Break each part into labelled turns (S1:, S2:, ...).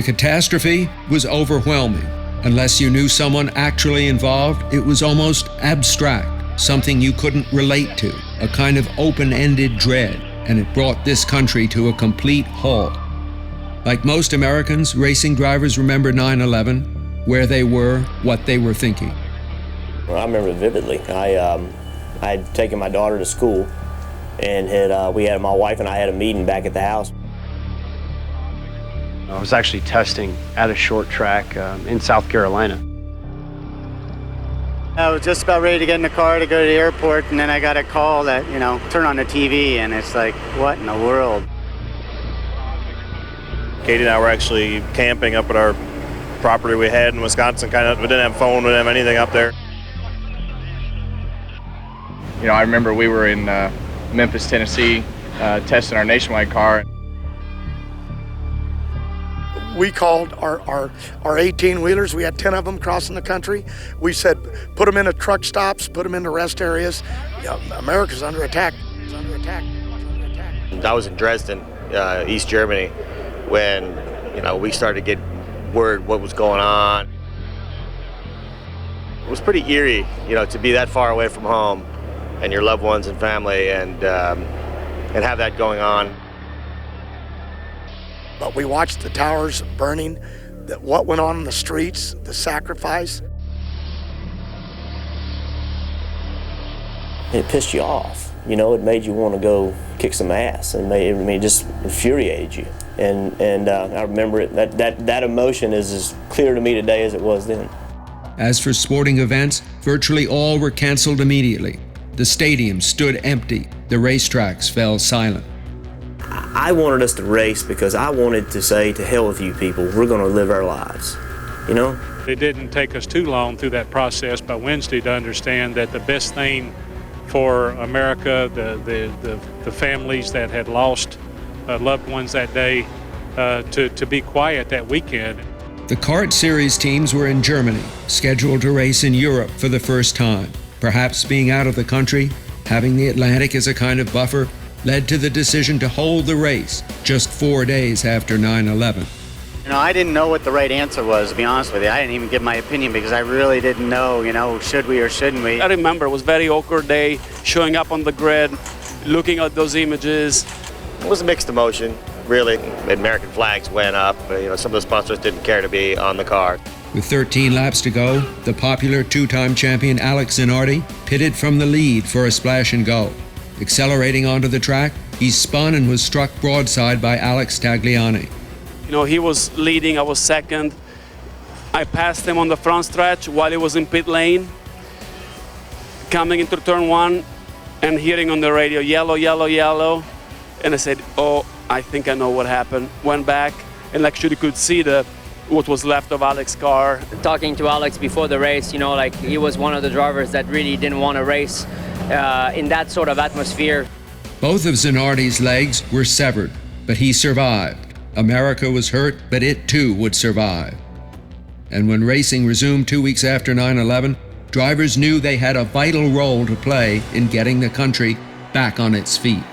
S1: The catastrophe was overwhelming. Unless you knew someone actually involved, it was almost abstract, something you couldn't relate to, a kind of open-ended dread, and it brought this country to a complete halt. Like most Americans, racing drivers remember 9/11, where they were, what they were thinking.
S2: Well, I remember it vividly. I had taken my daughter to school, and my wife and I had a meeting back at the house.
S3: I was actually testing at a short track in South Carolina.
S4: I was just about ready to get in the car to go to the airport, and then I got a call that, turn on the TV, and it's like, what in the world?
S5: Katie and I were actually camping up at our property we had in Wisconsin. We didn't have a phone, we didn't have anything up there.
S6: I remember we were in Memphis, Tennessee, testing our Nationwide car.
S7: We called our 18-wheelers. We had 10 of them crossing the country. We said, put them into truck stops, put them into rest areas. America's under attack. It's under attack. It's under attack.
S2: I was in Dresden, East Germany, when we started to get word what was going on. It was pretty eerie, to be that far away from home and your loved ones and family, and have that going on.
S7: But we watched the towers burning, what went on in the streets, the sacrifice.
S2: It pissed you off. It made you want to go kick some ass, and it just infuriated you. And I remember it. That emotion is as clear to me today as it was then.
S1: As for sporting events, virtually all were canceled immediately. The stadiums stood empty. The racetracks fell silent.
S2: I wanted us to race because I wanted to say, to hell with you people, we're going to live our lives,
S8: It didn't take us too long through that process by Wednesday to understand that the best thing for America, the families that had lost loved ones that day, to be quiet that weekend.
S1: The kart series teams were in Germany, scheduled to race in Europe for the first time. Perhaps being out of the country, having the Atlantic as a kind of buffer, led to the decision to hold the race just 4 days after 9/11.
S4: I didn't know what the right answer was, to be honest with you. I didn't even give my opinion because I really didn't know, should we or shouldn't we?
S9: I remember it was a very awkward day, showing up on the grid, looking at those images.
S2: It was a mixed emotion, really. American flags went up. Some of the sponsors didn't care to be on the car.
S1: With 13 laps to go, the popular two-time champion Alex Zinardi pitted from the lead for a splash and go. Accelerating onto the track, he spun and was struck broadside by Alex Tagliani.
S9: He was leading, I was second. I passed him on the front stretch while he was in pit lane. Coming into turn one and hearing on the radio, yellow, yellow, yellow. And I said, oh, I think I know what happened. Went back and actually could see what was left of Alex's car.
S10: Talking to Alex before the race, he was one of the drivers that really didn't want to race in that sort of atmosphere.
S1: Both of Zinardi's legs were severed, but he survived. America was hurt, but it too would survive. And when racing resumed 2 weeks after 9/11, drivers knew they had a vital role to play in getting the country back on its feet.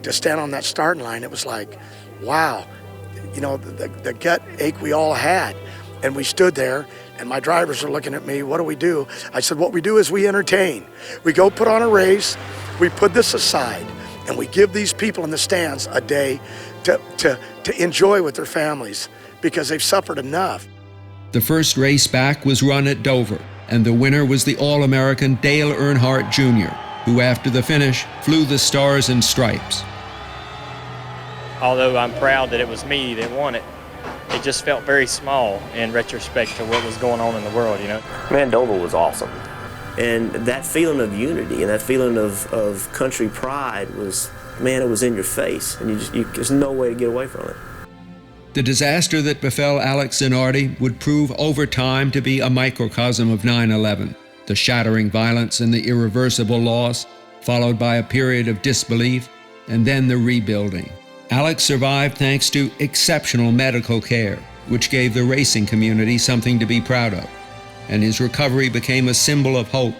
S7: To stand on that starting line, it was like, wow, the gut ache we all had. And we stood there, and my drivers are looking at me, what do? I said, what we do is we entertain. We go put on a race, we put this aside, and we give these people in the stands a day to enjoy with their families because they've suffered enough.
S1: The first race back was run at Dover, and the winner was the All-American Dale Earnhardt Jr., who after the finish flew the Stars and Stripes.
S11: Although I'm proud that it was me that won it, it just felt very small in retrospect to what was going on in the world,
S2: Man, Dover was awesome. And that feeling of unity and that feeling of country pride was, it was in your face. And there's no way to get away from it.
S1: The disaster that befell Alex Zinardi would prove over time to be a microcosm of 9/11, the shattering violence and the irreversible loss, followed by a period of disbelief, and then the rebuilding. Alex survived thanks to exceptional medical care, which gave the racing community something to be proud of. And his recovery became a symbol of hope,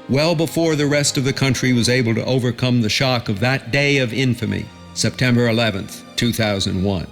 S1: well before the rest of the country was able to overcome the shock of that day of infamy, September 11th, 2001.